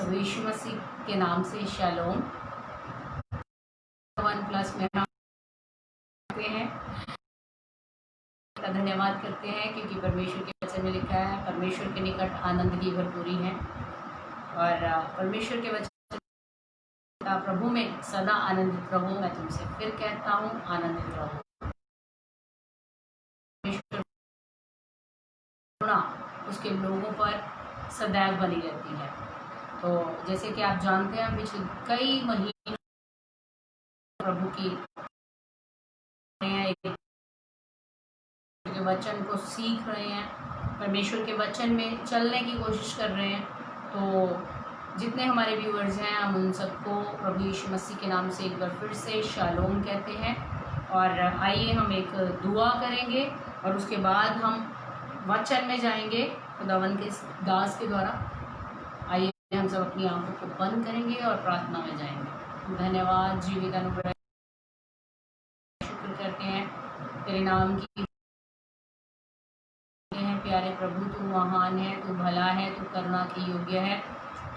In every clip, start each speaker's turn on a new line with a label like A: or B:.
A: प्रभु यीशु मसीह के नाम से शालोम। 1+ में हम हैं, धन्यवाद करते हैं क्योंकि परमेश्वर के वचन में लिखा है परमेश्वर के निकट आनंद की भरपूरी है। और परमेश्वर के वचन प्रभु में सदा आनंदित रहो। मैं तुमसे फिर कहता हूँ, आनंदित रहो। उसके लोगों पर सदैव बनी रहती है। तो जैसे कि आप जानते हैं, पिछले कई महीनों प्रभु की के वचन को सीख रहे हैं, परमेश्वर के वचन में चलने की कोशिश कर रहे हैं। तो जितने हमारे व्यूअर्स हैं, हम उन सबको प्रभु यीशु मसीह के नाम से एक बार फिर से शालोम कहते हैं। और आइए हम एक दुआ करेंगे और उसके बाद हम वचन में जाएंगे खुदावन के दास के द्वारा। आइए हम सब अपनी आंखों को बंद करेंगे और प्रार्थना में जाएंगे। धन्यवाद जीवित अनुग्रह, शुक्र करते हैं तेरे नाम की है। प्यारे प्रभु, तू महान है, तू भला है, तू करुणा की योग्य है,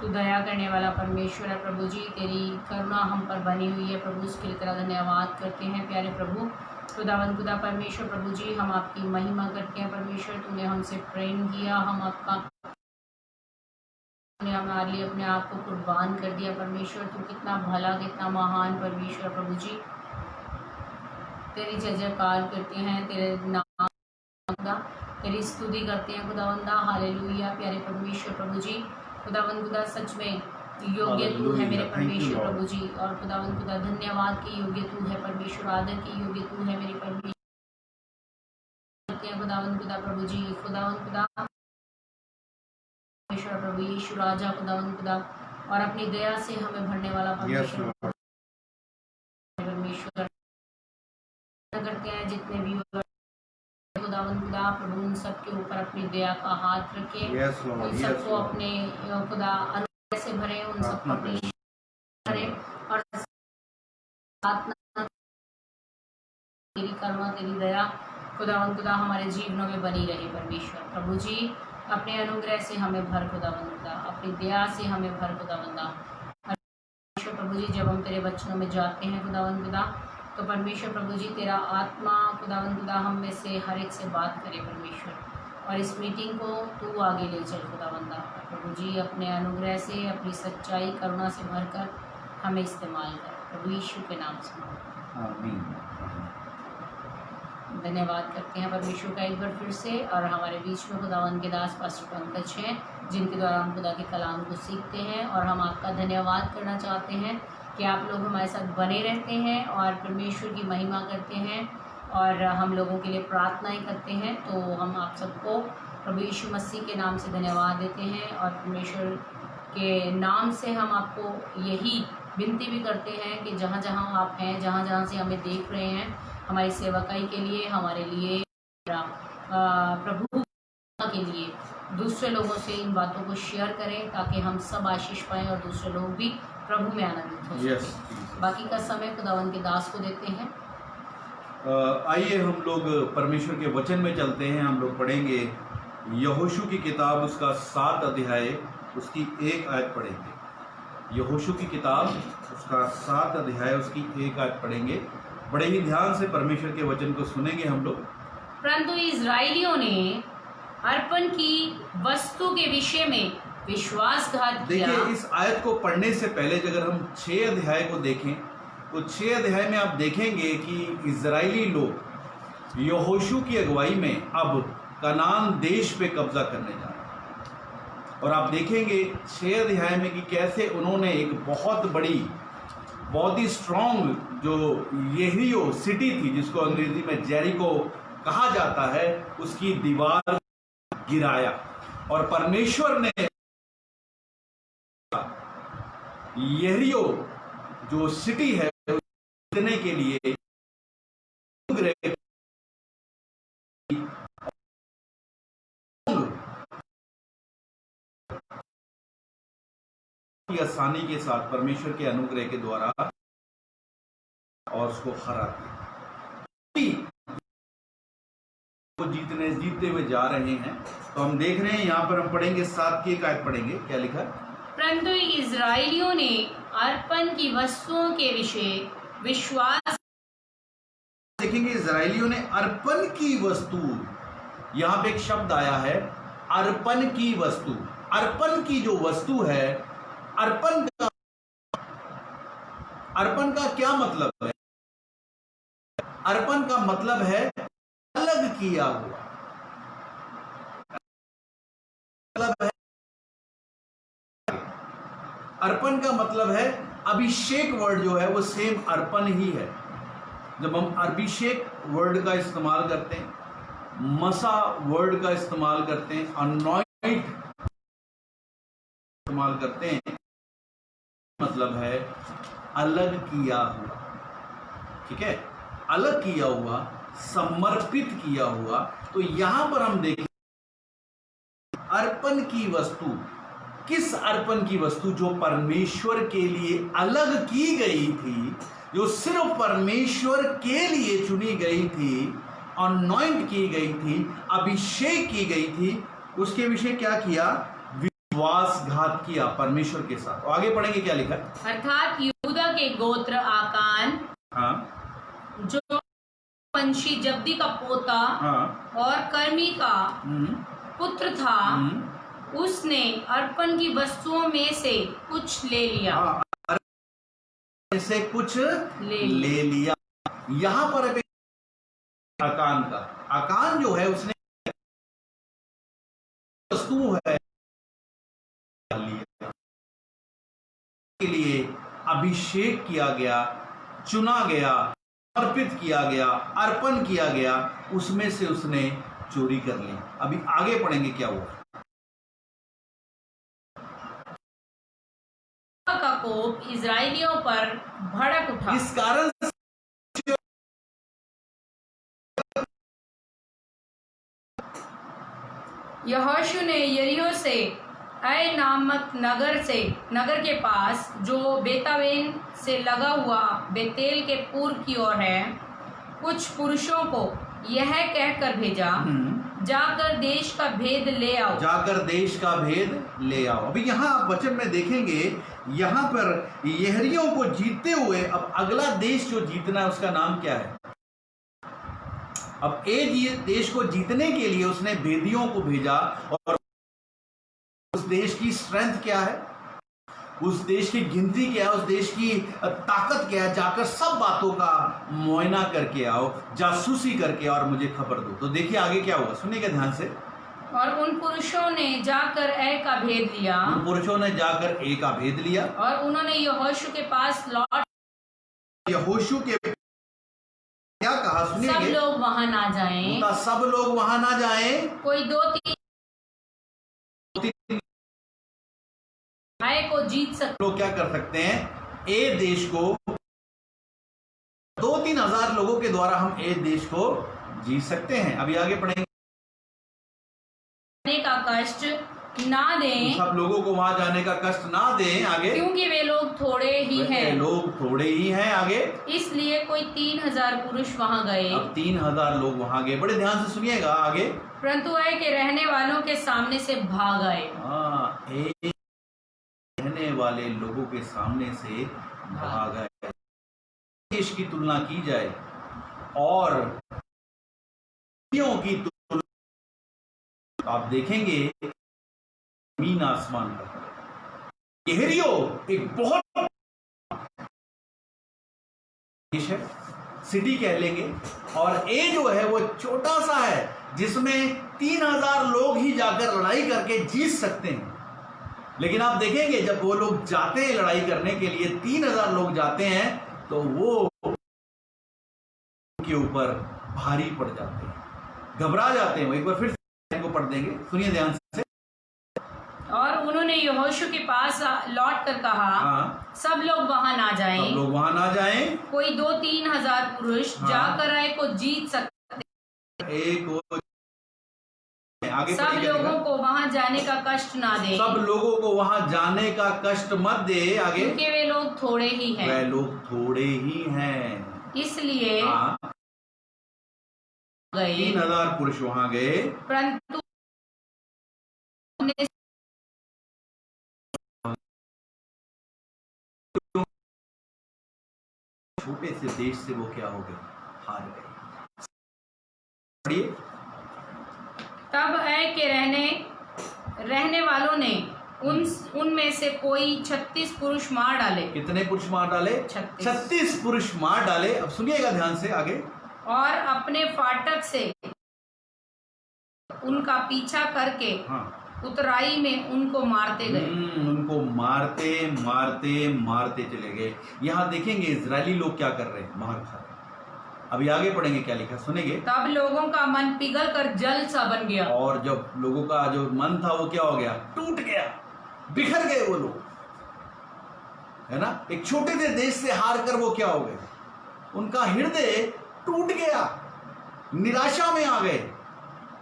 A: तू दया करने वाला परमेश्वर है। प्रभु जी, तेरी करुणा हम पर बनी हुई है प्रभु, उसके लिए तेरा धन्यवाद करते हैं। प्यारे प्रभु खुदावन खुदा परमेश्वर, प्रभु जी हम आपकी महिमा करते हैं। परमेश्वर, तूने हमसे प्रेम किया, हम आपका हमारे लिए अपने आप को कुर्बान कर दिया। परमेश्वर, तू कितना भला, कितना महान परमेश्वर। प्रभु जी तेरी जय जयकार करते हैं, तेरे नाम तेरी स्तुति करते हैं खुदावंदा। हालेलुया। प्यारे परमेश्वर प्रभु जी, खुदावन खुदा सच में योग्य तू है मेरे परमेश्वर प्रभु जी। और खुदावन खुदा धन्यवाद की योग्य तू है परमेश्वर, आदर की योग्य तू है मेरे परमेश्वर। खुदावन खुदा प्रभु जी, खुदावन खुदा परमेश्वर प्रभु यीशु राजा, खुदावन खुदा और अपनी दया से हमें भरने वाला परमेश्वर परमेश्वर करते हैं। जितने भी खुदावन खुदा प्रभु उन सबके ऊपर अपनी दया का हाथ रखे, उन सबको अपने खुदा अनुग्रह से भरे, उन सबको अपनी भरे और तेरी करुणा तेरी दया खुदावन खुदा हमारे जीवनों में बनी रहे। परमेश्वर प्रभु जी अपने अनुग्रह से हमें भर खुदावन खुदा, अपनी दया से हमें भर खुदावंदा। परमेश्वर प्रभु जी जब हम तेरे वचनों में जाते हैं खुदावन खुदा, तो परमेश्वर प्रभु जी तेरा आत्मा खुदावन खुदा हम में से हर एक से बात करे परमेश्वर, और इस मीटिंग को तू आगे ले चल खुदावंदा। प्रभु जी अपने अनुग्रह से, अपनी सच्चाई करुणा से भरकर हमें इस्तेमाल कर, प्रभु यीशु के नाम से आमीन। धन्यवाद करते हैं परमेश्वर का एक बार फिर से। और हमारे बीच में खुदावन के दास पास्टर पंकज हैं, जिनके द्वारा हम खुदा के कलाम को सीखते हैं। और हम आपका धन्यवाद करना चाहते हैं कि आप लोग हमारे साथ बने रहते हैं और परमेश्वर की महिमा करते हैं और हम लोगों के लिए प्रार्थनाएं करते हैं। तो हम आप सबको प्रभु यीशु मसीह के नाम से धन्यवाद देते हैं और परमेश्वर के नाम से हम आपको यही विनती भी करते हैं कि जहाँ जहाँ आप हैं, जहाँ जहाँ से हमें देख रहे हैं, हमारी सेवकाई के लिए, हमारे लिए, प्रभु के लिए दूसरे लोगों से इन बातों को शेयर करें ताकि हम सब आशीष पाएं और दूसरे लोग भी प्रभु में आनंदित हो सकें। बाकी का समय खुदावन के दास को देते हैं।
B: आइए हम लोग परमेश्वर के वचन में चलते हैं। हम लोग पढ़ेंगे यहोशू की किताब, उसका 7 अध्याय, उसकी 1 आयत पढ़ेंगे। यहोशू की किताब, उसका 7 अध्याय, उसकी 1 आयत पढ़ेंगे। बड़े ही ध्यान से परमेश्वर के वचन को सुनेंगे हम लोग।
A: परंतु इजराइलियों ने अर्पण की वस्तु के विषय में विश्वासघात किया।
B: देखिए, इस आयत को पढ़ने से पहले अगर हम 6 अध्याय को देखें तो 6 अध्याय में आप देखेंगे कि इजरायली लोग यहोशू की अगुवाई में अब कनान देश पे कब्जा करने जा रहे हैं। और आप देखेंगे 6 अध्याय में कि कैसे उन्होंने एक बहुत बड़ी, बहुत ही स्ट्रॉन्ग जो यरीहो सिटी थी, जिसको अंग्रेजी में जेरिको कहा जाता है, उसकी दीवार गिराया। और परमेश्वर ने यरीहो जो सिटी है देने के लिए आसानी के साथ परमेश्वर के अनुग्रह के द्वारा और उसको हरा दिया। जीतते हुए जा रहे हैं। तो हम देख रहे हैं, यहाँ पर हम पढ़ेंगे 7 की 1 आयत पढ़ेंगे। क्या लिखा?
A: परंतु इजराइलियों ने अर्पण की वस्तुओं के विषय विश्वास
B: देखेंगे इजराइलियों ने अर्पण की वस्तु, यहां पे एक शब्द आया है अर्पण की वस्तु। अर्पण की जो वस्तु है, अर्पण का क्या मतलब है? अर्पण का मतलब है अलग किया हुआ, मतलब है अर्पण का मतलब है अभिषेक। वर्ड जो है वो सेम अर्पण ही है। जब हम अभिषेक वर्ड का इस्तेमाल करते हैं, मसा वर्ड का इस्तेमाल करते हैं, अनॉइंट इस्तेमाल करते हैं, मतलब है अलग किया हुआ। ठीक है, अलग किया हुआ, समर्पित किया हुआ। तो यहां पर हम देखें अर्पण की वस्तु, किस अर्पण की वस्तु? जो परमेश्वर के लिए अलग की गई थी, जो सिर्फ परमेश्वर के लिए चुनी गई थी, अनॉइंट की गई थी, अभिषेक की गई थी, उसके विषय क्या किया? विश्वासघात किया परमेश्वर के साथ। और आगे पढ़ेंगे क्या लिखा है?
A: अर्थात यहूदा के गोत्र आकान,
B: हाँ,
A: जो वंशी जब्दी का पोता
B: हाँ,
A: और कर्मी का पुत्र था, उसने अर्पण की वस्तुओं में से कुछ ले लिया।
B: हाँ, से कुछ ले लिया। यहां पर आकान का, आकान जो है उसने वस्तु है लिया के लिए अभिषेक किया गया, चुना गया, अर्पित किया गया, अर्पण किया गया, उसमें से उसने चोरी कर ली। अभी आगे पढ़ेंगे क्या हुआ।
A: का कोप इजराइलियों पर भड़क उठा।
B: इस कारण
A: यहोशू ने यरीहो से ऐ नामक नगर के पास, जो बेतावेन से लगा हुआ बेतेल के पूर्व की ओर है, कुछ पुरुषों को यह कहकर भेजा, जाकर देश का भेद ले आओ। जाकर देश का भेद
B: ले आओ। अभी यहां आप वचन में देखेंगे, यहां पर यहरियों को जीतते हुए अब अगला देश जो जीतना है उसका नाम क्या है? अब देश को जीतने के लिए उसने भेदियों को भेजा। और उस देश की स्ट्रेंथ क्या है, उस देश की गिनती क्या है, उस देश की ताकत क्या है? जाकर सब बातों का मुआयना करके आओ, जासूसी करके और मुझे खबर दो। तो देखिए आगे क्या हुआ, सुनिएगा ध्यान से।
A: और उन पुरुषों ने जाकर ए का भेद लिया,
B: उन पुरुषों ने जाकर ए का भेद लिया,
A: और उन्होंने यहोशू के पास लौट,
B: यहोशू के क्या कहा सुनिए,
A: सब लोग वहां ना जाएं,
B: सब लोग वहां ना जाएं,
A: कोई दो तीन को जीत सकते।
B: लोग क्या कर सकते हैं? ए देश को 2-3 हजार लोगों के द्वारा हम ए देश को जीत सकते हैं। अभी आगे पढ़ेंगे।
A: का कष्ट ना दें,
B: सब लोगों को वहां जाने का कष्ट ना दें। आगे,
A: क्योंकि वे लोग थोड़े ही हैं।
B: लोग थोड़े ही हैं। आगे,
A: इसलिए कोई 3000 पुरुष वहां गए।
B: अब 3000 लोग वहां गए। बड़े ध्यान से सुनिएगा आगे।
A: परंतु ए के रहने वालों के सामने से भाग आए।
B: रहने वाले लोगों के सामने से भाग आए। देश की तुलना की जाए और की तुलना, आप देखेंगे जमीन आसमान का फर्क। यहरियो एक बहुत देश है, सिटी कह लेंगे, और ए जो है वो छोटा सा है, जिसमें 3000 लोग ही जाकर लड़ाई करके जीत सकते हैं। लेकिन आप देखेंगे जब वो लोग जाते हैं लड़ाई करने के लिए, 3000 लोग जाते हैं, तो वो के ऊपर भारी पड़ जाते हैं, घबरा जाते हैं। वो एक बार फिर से को पढ़ देंगे, सुनिए ध्यान से।
A: और उन्होंने यहोशू के पास लौट कर कहा, सब लोग वहां ना जाएं,
B: सब लोग वहां ना जाएं,
A: कोई 2-3 हजार पुरुष जाकर आए को जीत सकते, आगे सब लोगों को वहां जाने का कष्ट ना दे,
B: सब लोगों को वहां जाने का कष्ट मत दे। आगे,
A: क्योंकि वे लोग थोड़े ही हैं,
B: वे लोग थोड़े ही हैं,
A: इसलिए गए।
B: 3000 पुरुष वहां गए,
A: परंतु
B: छोटे से देश से वो क्या हो गए, हार गए। पढ़िए।
A: तब ऐ के रहने वालों ने उनमें से कोई 36 पुरुष मार डाले।
B: कितने पुरुष मार डाले? 36 पुरुष मार डाले। अब सुनिएगा ध्यान से आगे।
A: और अपने फाटक से उनका पीछा करके उतराई में उनको मारते गए।
B: उनको मारते मारते मारते चले गए। यहाँ देखेंगे इजरायली लोग क्या कर रहे हैं, मार खा रहे हैं। अभी आगे पढ़ेंगे क्या लिखा, सुनेंगे।
A: तब लोगों का मन पिघल कर जल सा बन गया। और
B: जब लोगों का जो मन था वो क्या हो गया, टूट गया, बिखर गए वो लोग, है ना। एक छोटे से देश से हार कर वो क्या हो गए, उनका हृदय टूट गया, निराशा में आ गए,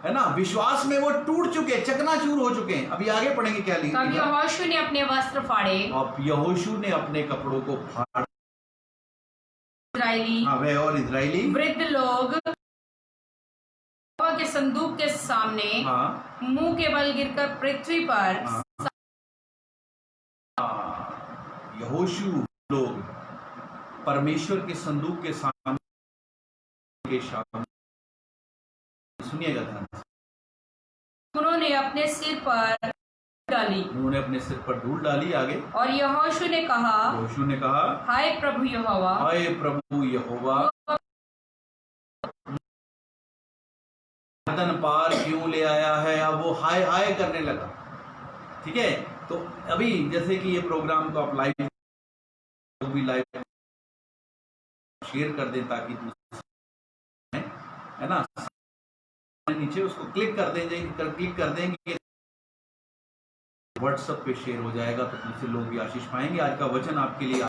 B: है ना। विश्वास में वो टूट चुके, चकनाचूर हो चुके हैं। अभी आगे पढ़ेंगे क्या लिखा।
A: तब यहोशू ने अपने वस्त्र फाड़े।
B: अब यहोशू ने अपने कपड़ों को फाड़।
A: इजरायली
B: और इजरायली
A: वृद्ध लोग यहोवा के संदूक के सामने मुंह के बल गिरकर पृथ्वी पर।
B: यहोशू लोग परमेश्वर के संदूक के सामने सुनिएगा ध्यान से,
A: उन्होंने अपने सिर पर डाली।
B: उन्होंने अपने सिर पर धूल डाली। आगे। और
A: यहोशू ने कहा, हाय प्रभु यहोवा,
B: हाय प्रभु यहोवा, गर्दन पार क्यों ले आया है। अब वो हाय हाय करने लगा। ठीक है, तो अभी जैसे कि ये प्रोग्राम को आप लाइव शेयर कर दें ताकि है ना, नीचे उसको क्लिक कर देंगे, व्हाट्सएप पे शेयर हो जाएगा, तो तुमसे लोग भी आशीष पाएंगे। आज का वचन आपके लिए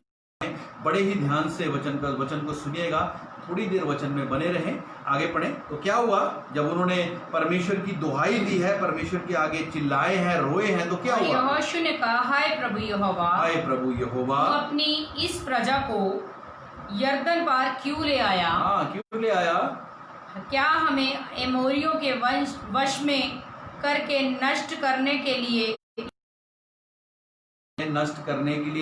B: बड़े ही ध्यान से वचन को सुनिएगा, थोड़ी देर वचन में बने रहें। आगे पढ़ें। तो क्या हुआ, जब उन्होंने परमेश्वर की दुहाई दी है, परमेश्वर के आगे चिल्लाए हैं, रोए हैं, तो क्या हुआ।
A: यहोशू ने कहा, हाय प्रभु यहोवा,
B: हाय प्रभु यहोवा,
A: अपनी इस प्रजा को यरदन पार क्यों ले आया।
B: क्यों ले आया।
A: क्या हमें एमोरियों के वश में करके नष्ट करने के लिए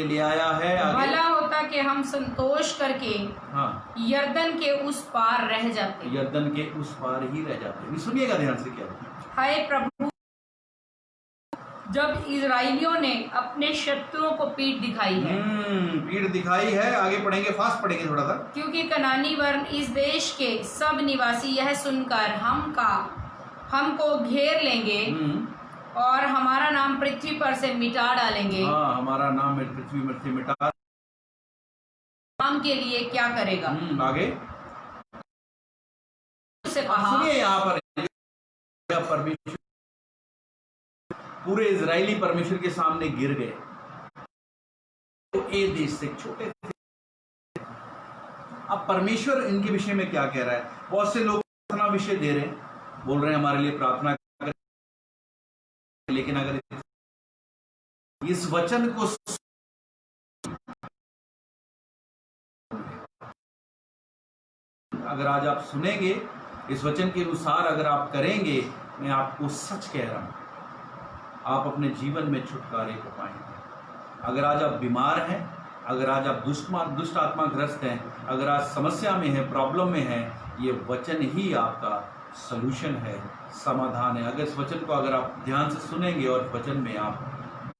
B: ले आया है।
A: भला होता कि हम संतोष करके यरदन के उस पार रह जाते।
B: यरदन के उस पार ही रह जाते। सुनिएगा ध्यान से क्या।
A: हाय प्रभु, जब इजराइलियों ने अपने शत्रुओं को पीठ दिखाई है। आगे पढ़ेंगे, फास्ट पढ़ेंगे थोड़ा सा। क्योंकि कनानी वर्ण इस देश के सब निवासी यह सुनकर हमको घेर लेंगे और हमारा नाम पृथ्वी पर से मिटा डालेंगे। हमारा नाम पृथ्वी पर से मिटा नाम के लिए क्या करेगा। आगे से कहा, सुनिए यहाँ पर परमेश्वर, पूरे इजरायली परमेश्वर के सामने गिर गए। तो ये देश से छोटे थे। अब परमेश्वर इनके विषय में क्या कह रहा है। बहुत से लोग प्रार्थना विषय दे रहे हैं, बोल रहे हैं हमारे लिए प्रार्थना करें, लेकिन अगर इस वचन को अगर आज आप सुनेंगे, इस वचन के अनुसार अगर आप करेंगे, मैं आपको सच कह रहा हूं, आप अपने जीवन में छुटकारे को पाएंगे। अगर आज आप बीमार हैं, अगर आज आप दुष्ट आत्मा ग्रस्त हैं, अगर आज समस्या में है, प्रॉब्लम में है, ये वचन ही आपका सलूशन है, समाधान है। अगर इस वचन को अगर आप ध्यान से सुनेंगे और वचन में आप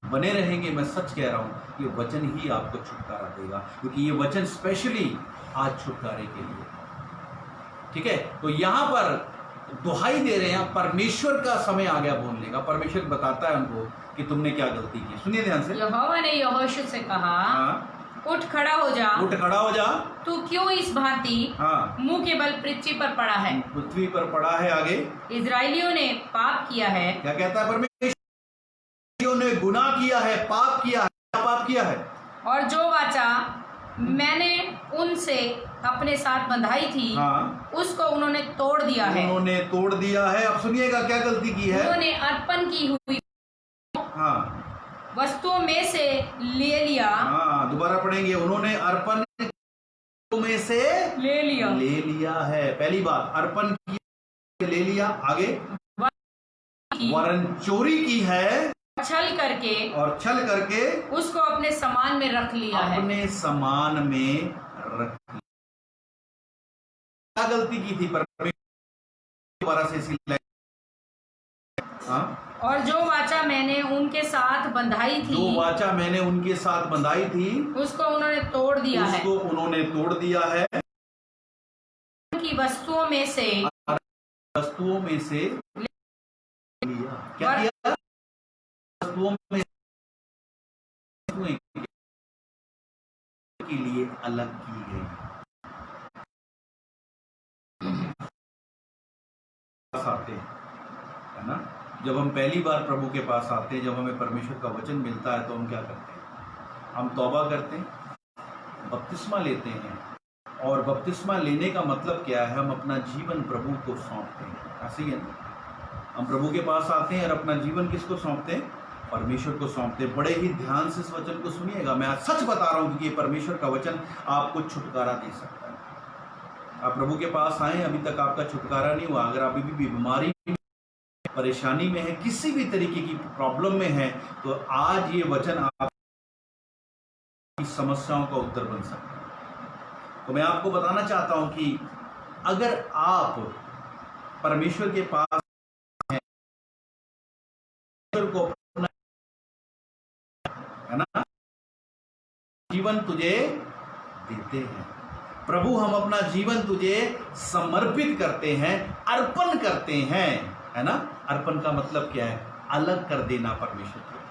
A: बने रहेंगे, मैं सच कह रहा हूँ, ये वचन ही आपको छुटकारा देगा, क्योंकि ये वचन स्पेशली आज छुटकारे के लिए। ठीक है, तो यहाँ पर दुहाई दे रहे हैं, परमेश्वर का समय आ गया बोलने का। परमेश्वर बताता है उनको कि तुमने क्या गलती की। सुनिए ध्यान से। यहोवा ने यहोशू से कहा, उठ खड़ा हो जा। उठ खड़ा हो जा। तू क्यों इस भांति मुंह के बल पृथ्वी पर पड़ा है। पृथ्वी पर पड़ा है। आगे। इजराइलियों ने पाप किया है। क्या कहता है परमेश्वर ने गुनाह किया है, पाप किया है। क्या पाप किया है। और जो वाचा मैंने उनसे अपने साथ बंधाई थी, उसको उन्होंने तोड़ दिया है। उन्होंने तोड़ दिया है। अब सुनिएगा क्या गलती की है। उन्होंने अर्पण की हुई वस्तुओं में से ले लिया। दोबारा पढ़ेंगे। उन्होंने अर्पण में से ले लिया है। पहली बात, अर्पण की ले लिया। आगे, वरन चोरी की है, छल करके उसको अपने सामान में रख लिया है। अपने सामान में रख
B: क्या गलती की थी परमेश्वर दोबारा से इसी लाइन? हाँ,
A: और जो वाचा मैंने उनके साथ बंधाई थी,
B: जो वाचा मैंने उनके साथ बंधाई थी,
A: उसको उन्होंने तोड़ दिया है।
B: उसको उन्होंने तोड़ दिया है।
A: की वस्तुओं में से
B: लिया। क्या किया? वस्तुओं में के लिए अलग की गई। आते हैं, है ना? जब हम पहली बार प्रभु के पास आते हैं, जब हमें परमेश्वर का वचन मिलता है, तो हम क्या करते हैं? हम तौबा करते हैं, बपतिस्मा लेते हैं। और बपतिस्मा लेने का मतलब क्या है? हम अपना जीवन प्रभु को सौंपते हैं। ऐसे ही है ना? हम प्रभु के पास आते हैं और अपना जीवन किसको सौंपते हैं? परमेश्वर को सौंपते हैं। बड़े ही ध्यान से इस वचन को सुनिएगा। मैं आज सच बता रहा हूं कि ये परमेश्वर का वचन आपको छुटकारा दे सकता है। आप प्रभु के पास आए, अभी तक आपका छुटकारा नहीं हुआ, अगर आप अभी भी बीमारी, परेशानी में है, किसी भी तरीके की प्रॉब्लम में है, तो आज ये वचन आपकी समस्याओं का उत्तर बन सकता है। तो मैं आपको बताना चाहता हूं कि अगर आप परमेश्वर के पास हैं, को है ना, जीवन तुझे देते हैं प्रभु, हम अपना जीवन तुझे समर्पित करते हैं, अर्पण करते हैं, है ना? अर्पण का मतलब क्या है? अलग कर देना परमेश्वर के लिए।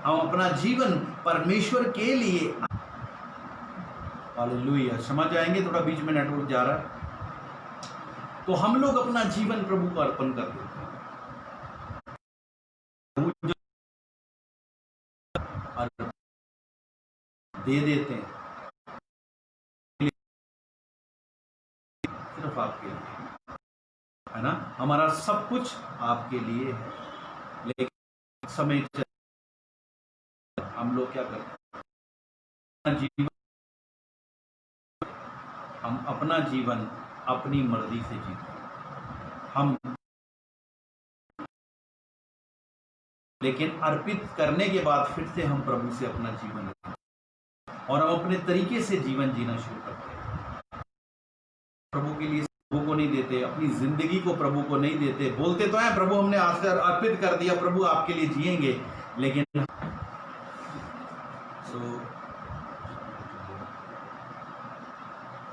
B: हम अपना जीवन परमेश्वर के लिए, हालेलुया, समझ जाएंगे? थोड़ा बीच में नेटवर्क जा रहा है। तो हम लोग अपना जीवन प्रभु को अर्पण कर देते हैं, दे देते हैं सिर्फ आपके लिए, है ना? हमारा सब कुछ आपके लिए है। लेकिन समय हम लोग क्या करते हैं? हम अपना जीवन अपनी मर्जी से जीते हैं हम, लेकिन अर्पित करने के बाद फिर से हम प्रभु से अपना जीवन लेते हैं और हम अपने तरीके से जीवन जीना शुरू करते हैं। प्रभु के लिए प्रभु को नहीं देते, अपनी जिंदगी को प्रभु को नहीं देते। बोलते तो हैं प्रभु हमने आज से अर्पित कर दिया, प्रभु आपके लिए जिएंगे, लेकिन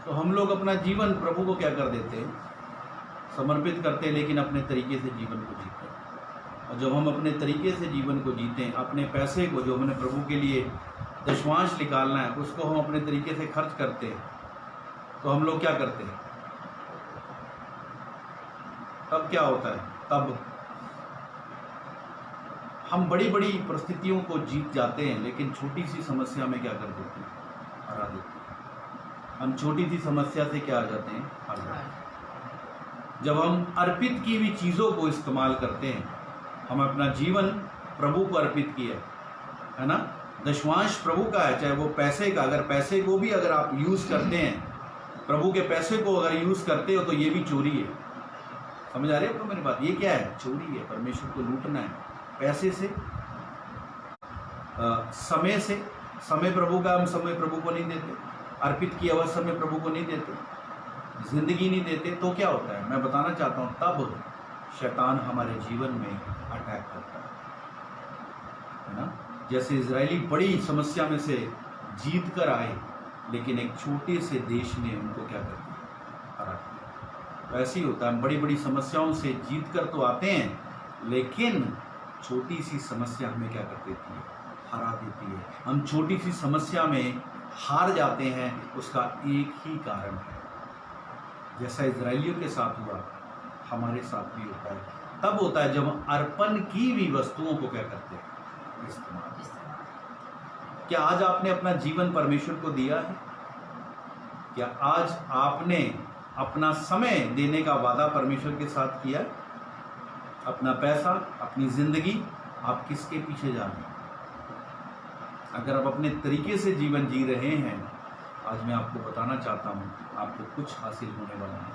B: तो हम लोग अपना जीवन प्रभु को क्या कर देते हैं? समर्पित करते हैं, लेकिन अपने तरीके से जीवन को जीते हैं। और जब हम अपने तरीके से जीवन को जीते हैं, अपने पैसे को, जो हमने प्रभु के लिए दशमांश निकालना है, उसको हम अपने तरीके से खर्च करते हैं, तो हम लोग क्या करते हैं? तब क्या होता है? तब हम बड़ी बड़ी परिस्थितियों को जीत जाते हैं, लेकिन छोटी सी समस्या में क्या कर देते हैं? हरा देते हैं। हम छोटी सी समस्या से क्या आ जाते हैं? हार जाते हैं। जब हम अर्पित की हुई चीज़ों को इस्तेमाल करते हैं, हम अपना जीवन प्रभु को अर्पित किया, है ना? दशमांश प्रभु का है, चाहे वो पैसे का, अगर पैसे को भी अगर आप यूज़ करते हैं, प्रभु के पैसे को अगर यूज़ करते हो, तो ये भी चोरी है। समझ आ रही है आपको मेरी बात? ये क्या है? चोरी है। परमेश्वर को लूटना है पैसे से, समय से। समय प्रभु का, हम समय प्रभु को नहीं देते, अर्पित किया हुआ समय प्रभु को नहीं देते, जिंदगी नहीं देते, तो क्या होता है? मैं बताना चाहता हूँ, तब शैतान हमारे जीवन में अटैक करता है ना? जैसे इजरायली बड़ी समस्या में से जीत कर आए, लेकिन एक छोटे से देश ने उनको क्या कर दिया? हरा दिया। तो ऐसे ही होता है, हम बड़ी बड़ी समस्याओं से जीत कर तो आते हैं, लेकिन छोटी सी समस्या हमें क्या कर देती है? हरा देती है। हम छोटी सी समस्या में हार जाते हैं, उसका एक ही कारण है, जैसा इजरायलियों के साथ हुआ, हमारे साथ भी होता है। तब होता है जब हम अर्पण की हुई वस्तुओं को क्या करते हैं? इस्तेमाल। क्या आज आपने अपना जीवन परमेश्वर को दिया है? क्या आज आपने अपना समय देने का वादा परमेश्वर के साथ किया? अपना पैसा, अपनी जिंदगी, आप किसके पीछे जा रहे हैं? अगर आप अपने तरीके से जीवन जी रहे हैं, आज मैं आपको बताना चाहता हूं, आपको कुछ हासिल होने वाला है।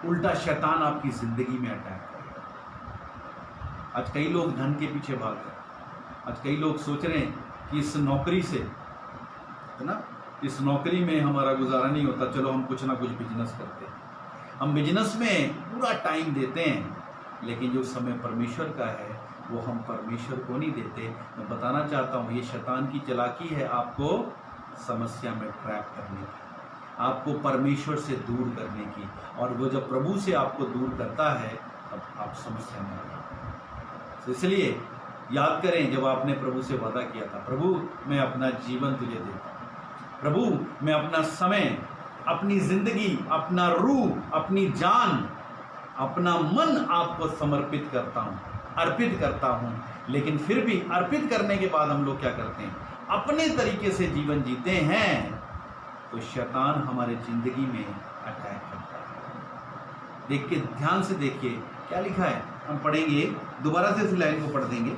B: उल्टा शैतान आपकी जिंदगी में अटैक करेगा। आज कई लोग धन के पीछे भाग रहे हैं। आज कई लोग सोच रहे हैं कि इस नौकरी से, है ना, इस नौकरी में हमारा गुजारा नहीं होता, चलो हम कुछ ना कुछ बिजनेस करते हैं। हम बिजनेस में पूरा टाइम देते हैं, लेकिन जो समय परमेश्वर का है वो हम परमेश्वर को नहीं देते। मैं बताना चाहता हूँ ये शैतान की चालाकी है आपको समस्या में ट्रैप करने की, आपको परमेश्वर से दूर करने की। और वो जब प्रभु से आपको दूर करता है तब आप समस्या में आ जाते हैं। तो इसलिए याद करें जब आपने प्रभु से वादा किया था, प्रभु मैं अपना जीवन तुझे देता हूँ, प्रभु मैं अपना समय, अपनी जिंदगी, अपना रूह, अपनी जान, अपना मन आपको समर्पित करता हूँ, अर्पित करता हूँ। लेकिन फिर भी अर्पित करने के बाद हम लोग क्या करते हैं, अपने तरीके से जीवन जीते हैं, तो शैतान हमारे जिंदगी में अटैक करता है। देखिए, ध्यान से देखिए क्या लिखा है, हम पढ़ेंगे दोबारा से इस लाइन को पढ़ देंगे,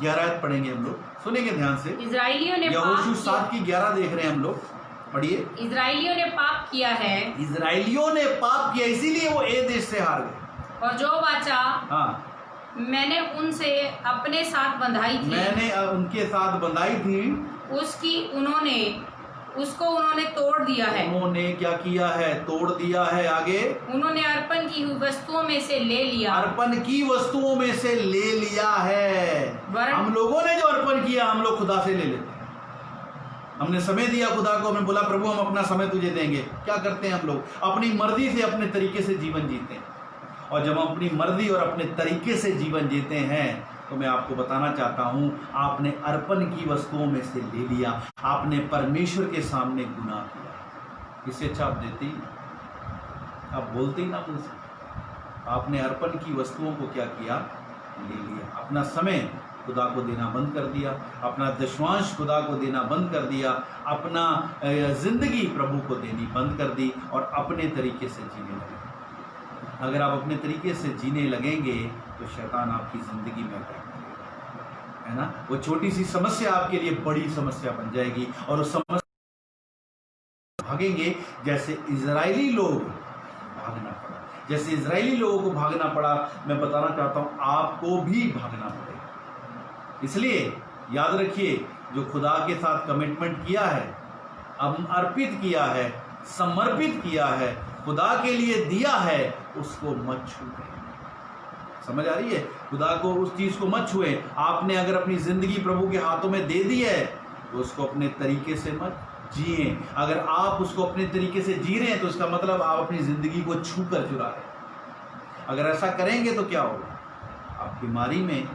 B: 11 आयत पढ़ेंगे हम लोग, सुनेंगे ध्यान से।
A: इजराइलियों ने
B: यहोशू 7 की 11 देख रहे हैं हम लोग, पढ़िए।
A: इजराइलियों ने पाप किया है,
B: इजराइलियों ने पाप किया, इसीलिए वो ए देश से हार गए।
A: और जो वाचा
B: हाँ,
A: मैंने उनसे अपने साथ बंधाई थी,
B: मैंने उनके साथ बंधाई थी,
A: उसको उन्होंने तोड़ दिया है।
B: उन्होंने क्या किया है, तोड़ दिया है। आगे,
A: उन्होंने अर्पण की हुई वस्तुओं में से ले लिया,
B: अर्पण की वस्तुओं में से ले लिया है। हम लोगों ने जो अर्पण किया हम लोग खुदा से ले लेते हैं। हमने समय दिया खुदा को, हमने बोला प्रभु हम अपना समय तुझे देंगे। क्या करते हैं हम लोग, अपनी मर्जी से अपने तरीके से जीवन जीते हैं। और जब हम अपनी मर्जी और अपने तरीके से जीवन जीते हैं तो मैं आपको बताना चाहता हूं, आपने अर्पण की वस्तुओं में से ले लिया, आपने परमेश्वर के सामने गुनाह किया। इससे अच्छा आप देते ही, आप बोलते ही ना मुझ से। आपने अर्पण की वस्तुओं को क्या किया, ले लिया। अपना समय खुदा को देना बंद कर दिया, अपना दशवांश खुदा को देना बंद कर दिया, अपना जिंदगी प्रभु को देनी बंद कर दी और अपने तरीके से जीने लगे। अगर आप अपने तरीके से जीने लगेंगे तो शैतान आपकी जिंदगी में अटैक करेगा, है ना। वो छोटी सी समस्या आपके लिए बड़ी समस्या बन जाएगी और उस समस्या भागेंगे। जैसे इजरायली लोग भागना पड़ा, जैसे इजरायली लोगों को भागना पड़ा, मैं बताना चाहता हूं आपको भी भागना पड़ेगा। इसलिए याद रखिए, जो खुदा के साथ कमिटमेंट किया है, अर्पित किया है, समर्पित किया है, खुदा के लिए दिया है, उसको मत छूए। समझ आ रही है, खुदा को उस चीज को मत छुए। आपने अगर अपनी जिंदगी प्रभु के हाथों में दे दी है तो उसको अपने तरीके से मत जिए। अगर आप उसको अपने तरीके से जी रहे हैं तो इसका मतलब आप अपनी जिंदगी को छू कर चुरा रहे हैं। अगर ऐसा करेंगे तो क्या होगा, आप बीमारी में,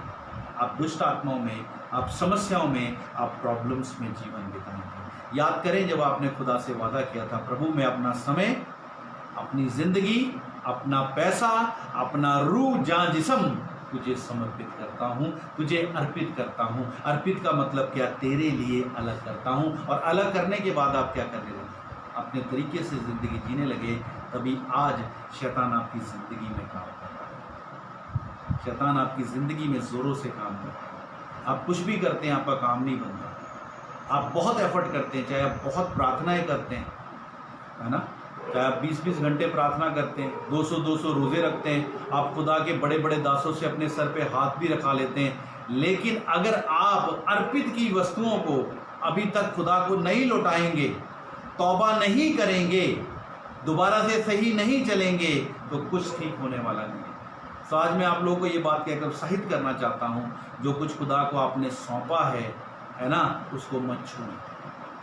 B: आप दुष्ट आत्माओं में, आप समस्याओं में, आप प्रॉब्लम्स में जीवन बिताएंगे। याद करें जब आपने खुदा से वादा किया था, प्रभु मैं अपना समय, अपनी जिंदगी, अपना पैसा, अपना रूह, जान, जिस्म तुझे समर्पित करता हूँ, तुझे अर्पित करता हूँ। अर्पित का मतलब क्या, तेरे लिए अलग करता हूँ। और अलग करने के बाद आप क्या करने लगे, अपने तरीके से जिंदगी जीने लगे। तभी आज शैतान आपकी जिंदगी में काम कर रहा है, शैतान आपकी जिंदगी में जोरों से काम कर रहा है। आप कुछ भी करते हैं आपका काम नहीं बनता। आप बहुत एफर्ट करते हैं, चाहे आप बहुत प्रार्थनाएं करते हैं, है ना, चाहे आप 20-20 घंटे प्रार्थना करते हैं, 200-200 रोजे रखते हैं, आप खुदा के बड़े बड़े दासों से अपने सर पे हाथ भी रखा लेते हैं, लेकिन अगर आप अर्पित की वस्तुओं को अभी तक खुदा को नहीं लौटाएंगे, तौबा नहीं करेंगे, दोबारा से सही नहीं चलेंगे, तो कुछ ठीक होने वाला नहीं है। तो आज मैं आप लोगों को ये बात कहकर उत्साहित करना चाहता हूँ, जो कुछ खुदा को आपने सौंपा है ना, उसको मत छूएं।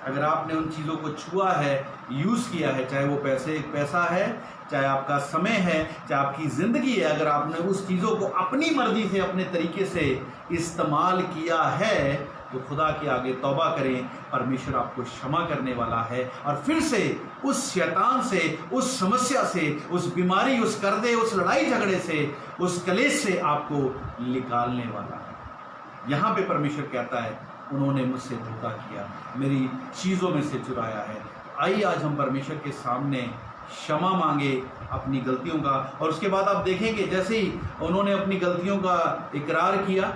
B: अगर आपने उन चीज़ों को छुआ है, यूज़ किया है, चाहे वो पैसा है, चाहे आपका समय है, चाहे आपकी ज़िंदगी है, अगर आपने उस चीज़ों को अपनी मर्जी से, अपने तरीके से इस्तेमाल किया है, तो खुदा के आगे तौबा करें। परमेश्वर आपको क्षमा करने वाला है और फिर से उस शैतान से, उस समस्या से, उस बीमारी, उस कर्जे, उस लड़ाई झगड़े से, उस कलेश से आपको निकालने वाला है। यहाँ पे परमेश्वर कहता है, उन्होंने मुझसे धोखा किया, मेरी चीज़ों में से चुराया है। आइए आज हम परमेश्वर के सामने क्षमा मांगे अपनी गलतियों का। और उसके बाद आप देखेंगे, जैसे ही उन्होंने अपनी गलतियों का इकरार किया,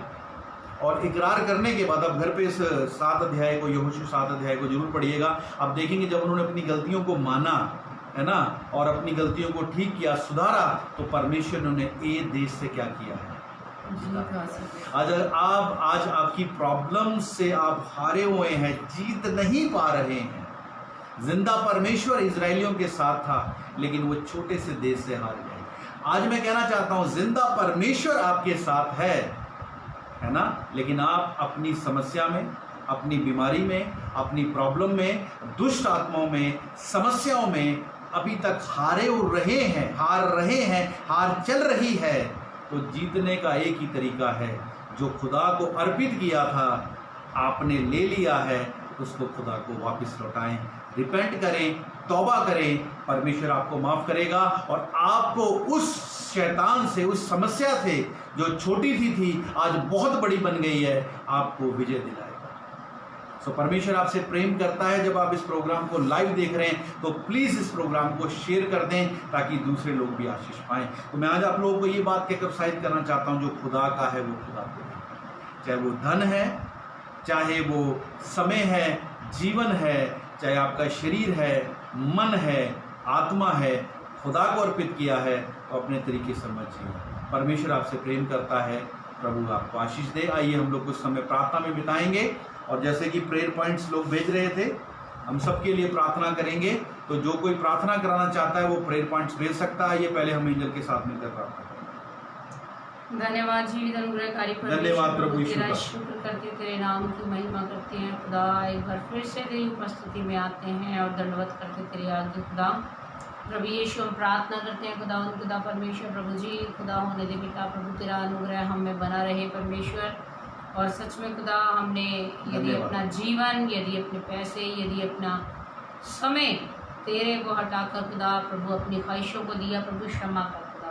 B: और इकरार करने के बाद आप घर पे इस 7 अध्याय को, यहोशू 7 अध्याय को जरूर पढ़िएगा। आप देखेंगे जब उन्होंने अपनी गलतियों को माना, है ना, और अपनी गलतियों को ठीक किया, सुधारा, तो परमेश्वर ने ए देश से क्या किया है, आज आपकी प्रॉब्लम से आप हारे हुए हैं, जीत नहीं पा रहे हैं, जिंदा परमेश्वर इजरायलियों के साथ था, लेकिन वो छोटे से देश से हार गए। आज मैं कहना चाहता हूं, जिंदा परमेश्वर आपके साथ है ना, लेकिन आप अपनी समस्या में, अपनी बीमारी में, अपनी प्रॉब्लम में, दुष्ट आत्माओं में, समस्याओं में अभी तक हार रहे हैं, हार चल रही है। तो जीतने का एक ही तरीका है, जो खुदा को अर्पित किया था आपने ले लिया है, उसको खुदा को वापस लौटाएं, रिपेंट करें, तौबा करें, परमेश्वर आपको माफ करेगा और आपको उस शैतान से, उस समस्या से जो छोटी सी थी आज बहुत बड़ी बन गई है, आपको विजय दिलाएगा। सो परमेश्वर आपसे प्रेम करता है। जब आप इस प्रोग्राम को लाइव देख रहे हैं तो प्लीज इस प्रोग्राम को शेयर कर दें ताकि दूसरे लोग भी आशीष पाएं। तो मैं आज आप लोगों को ये बात कहकर उत्साहित करना चाहता हूं, जो खुदा का है वो खुदा को है। चाहे वो धन है, चाहे वो समय है, जीवन है, चाहे आपका शरीर है, मन है, आत्मा है, खुदा को अर्पित किया है तो अपने तरीके से समझिए। परमेश्वर आपसे प्रेम करता है। प्रभु आपको आशीष दे। आइए हम लोग कुछ समय प्रार्थना में बिताएंगे और जैसे कि प्रेयर पॉइंट्स लोग भेज रहे थे, हम सबके लिए प्रार्थना करेंगे। तो जो कोई प्रार्थना कराना चाहता है वो प्रेयर पॉइंट्स भेज सकता है। ये पहले हम एंजल के साथ मिलकर प्रार्थना करेंगे।
A: धन्यवाद जीवित अनुग्रहकारी
B: धन्यवाद प्रभु यीशु
A: तेरा
B: का।
A: शुक्र करते, तेरे नाम की महिमा करते हैं खुदा। एक बार फिर से तेरी उपस्थिति में आते हैं और दंडवत करते तेरे आगे खुदा। प्रभु यीशु हम प्रार्थना करते हैं खुदा परमेश्वर, प्रभु जी खुदा होने दे पिता, प्रभु तेरा अनुग्रह हम में बना रहे परमेश्वर। और सच में खुदा, हमने यदि अपना जीवन, यदि अपने पैसे, यदि अपना समय तेरे को हटाकर खुदा प्रभु अपनी ख्वाहिशों को दिया, प्रभु क्षमा कर खुदा।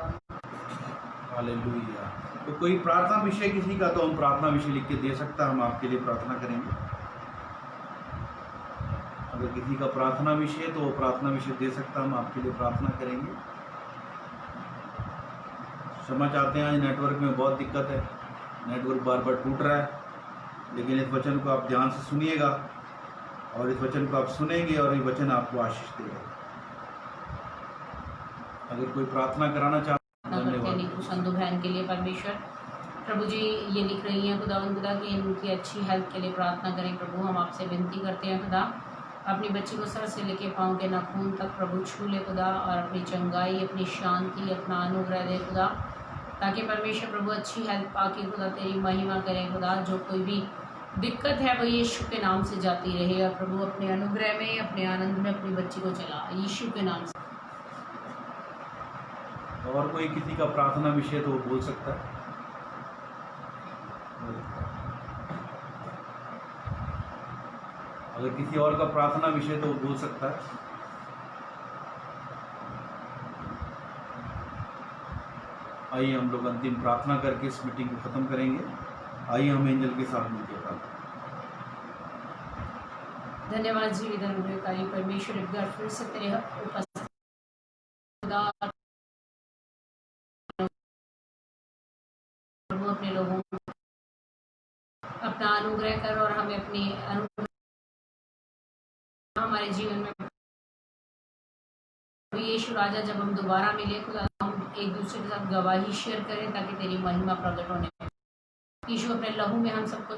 B: हालेलुया। तो कोई प्रार्थना विषय किसी का, तो हम प्रार्थना विषय लिख के दे सकता, हम आपके लिए प्रार्थना करेंगे। अगर किसी का प्रार्थना विषय तो वो प्रार्थना विषय दे सकता, हम आपके लिए प्रार्थना करेंगे। क्षमा चाहते हैं, आज नेटवर्क में बहुत दिक्कत है, नेटवर्क बार बार टूट रहा है, लेकिन इस वचन को आप ध्यान से सुनिएगा और इस वचन को आप सुनेंगे और ये वचन आपको आशीष देगा। अगर कोई प्रार्थना कराना चाहता
A: नीतू संधू बहन के लिए परमेश्वर, प्रभु जी ये लिख रही हैं खुदा कि इनकी अच्छी हेल्थ के लिए प्रार्थना करें। प्रभु हम आपसे विनती करते हैं खुदा, अपनी बच्ची को सर से लेके पाँव के नाखून तक प्रभु छू ले खुदा, और अपनी चंगाई, अपनी शांति, अपना अनुग्रह दे खुदा, ताकि परमेश्वर प्रभु अच्छी हेल्थ पाके खुदा तेरी महिमा करें खुदा। जो कोई भी दिक्कत है वो यीशु के नाम से जाती रहे, और प्रभु अपने अनुग्रह में, अपने आनंद में अपनी बच्ची को चला यीशु के नाम से।
B: और कोई किसी का प्रार्थना विषय तो वो बोल सकता है। अगर किसी और का प्रार्थना विषय तो वो बोल सकता है। आइए हम लोग अंतिम प्रार्थना करके इस मीटिंग को खत्म करेंगे। आइए हम एंजल के साथ मिलकर प्रार्थना।
A: धन्यवाद जीवित अनुग्रहकारी परमेश्वर, एक बार फिर से तेरे उपस्थित खुदा प्रभु अपने लोगों को अपना अनुग्रह कर और हमें अपनी अनुग्रह हमारे जीवन में यीशु राजा, जब हम दोबारा मिले खुदा, हम एक दूसरे के साथ गवाही शेयर करें ताकि तेरी महिमा प्रकट होने पाए। यीशु अपने लहू में हम सबको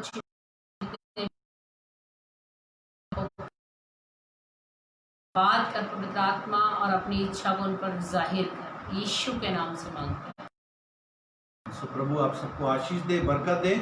A: बात कर पवित्र आत्मा, और अपनी इच्छा को उन पर जाहिर कर, यीशु के नाम से मांगते हैं।
B: प्रभु आप सबको आशीष दे, बरकत दे।